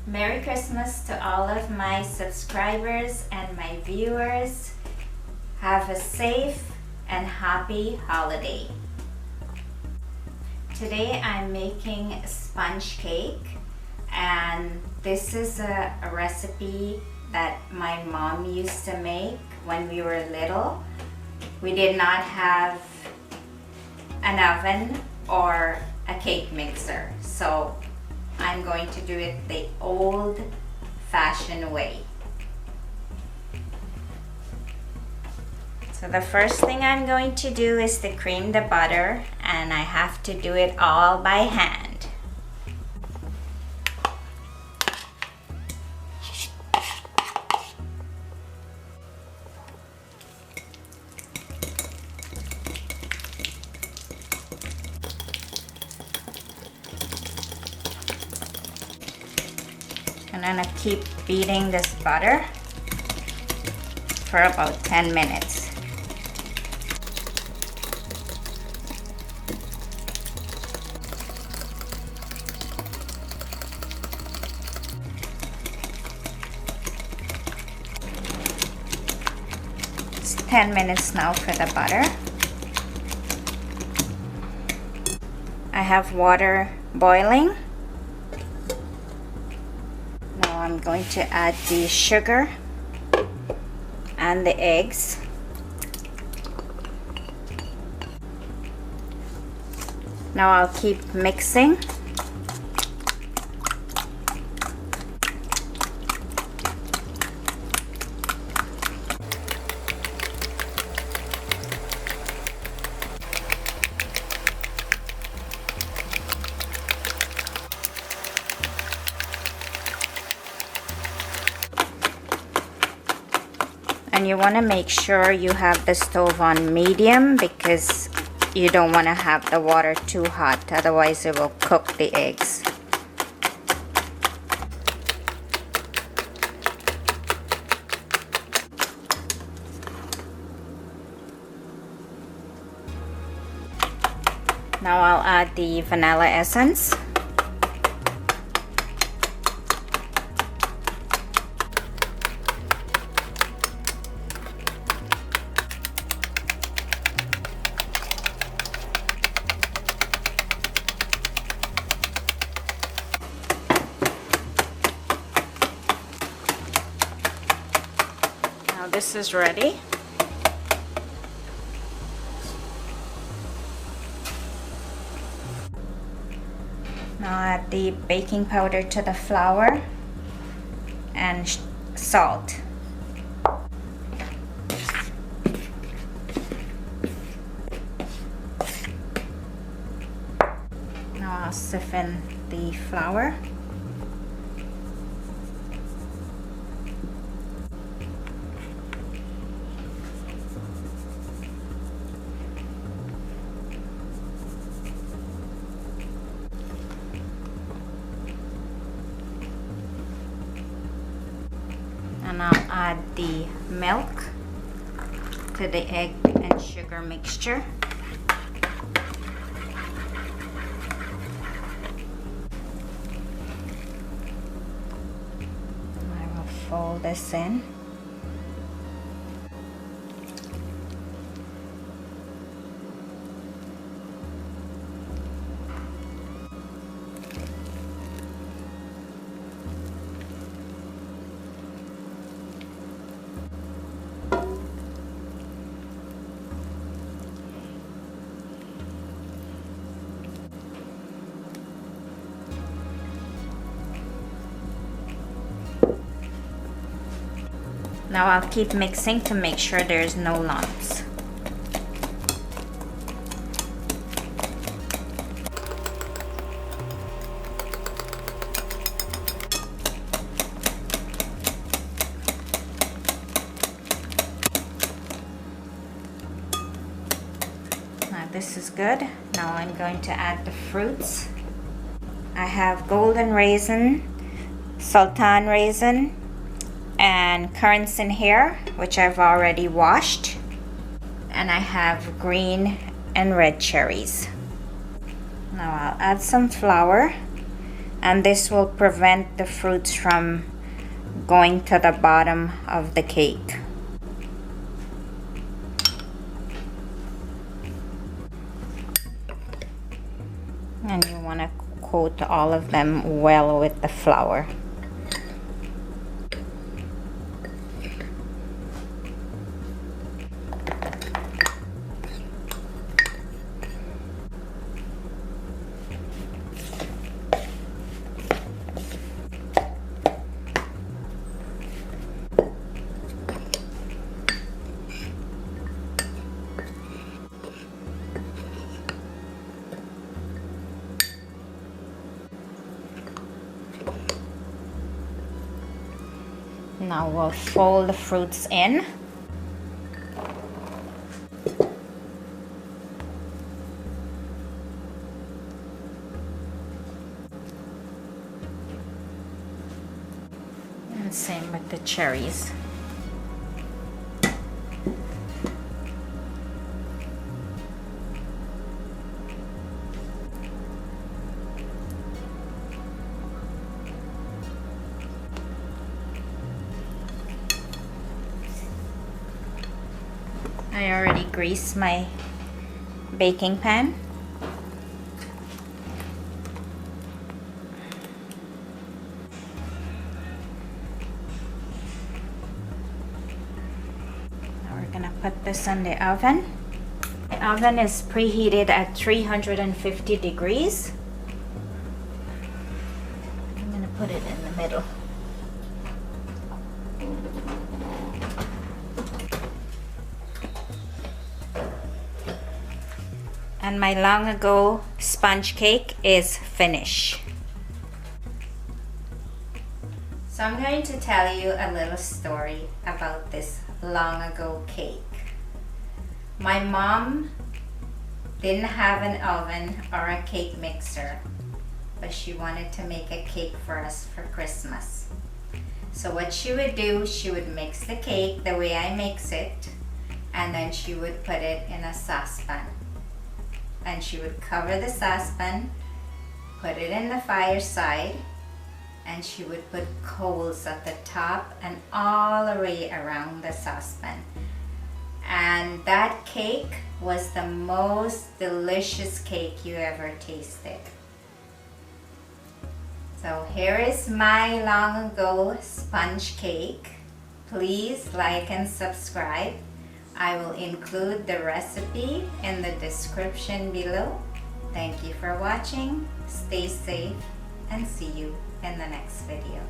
Merry Christmas to all of my subscribers and my viewers. Have a safe and happy holiday. Today I'm making a sponge cake, and this is a recipe that my mom used to make when we were little. We did not have an oven or a cake mixer, so I'm going to do it the old-fashioned way. So the first thing I'm going to do is to cream the butter, and I have to do it all by hand. I'm gonna keep beating this butter for about 10 minutes. It's 10 minutes now for the butter. I have water boiling. Now I'm going to add the sugar and the eggs. Now I'll keep mixing. And you want to make sure you have the stove on medium, because you don't want to have the water too hot, otherwise it will cook the eggs. Now I'll add the vanilla essence. This is ready. Now add the baking powder to the flour and salt. Now I'll siphon the flour. And I'll add the milk to the egg and sugar mixture. I will fold this in. Now I'll keep mixing to make sure there's no lumps. Now this is good. Now I'm going to add the fruits. I have golden raisin, sultan raisin, and currants in here, which I've already washed. And I have green and red cherries. Now I'll add some flour and this will prevent the fruits from going to the bottom of the cake. And you want to coat all of them well with the flour. Now we'll fold the fruits in. And same with the cherries. I already greased my baking pan. Now we're gonna put this in the oven. The oven is preheated at 350 degrees. I'm gonna put it in the middle. And my long ago sponge cake is finished. So I'm going to tell you a little story about this long ago cake. My mom didn't have an oven or a cake mixer, but she wanted to make a cake for us for Christmas. So what she would do, she would mix the cake the way I mix it, and then she would put it in a saucepan. And she would cover the saucepan, put it in the fireside, and she would put coals at the top and all the way around the saucepan. And that cake was the most delicious cake you ever tasted. So here is my long ago sponge cake. Please like and subscribe. I will include the recipe in the description below. Thank you for watching. Stay safe and see you in the next video.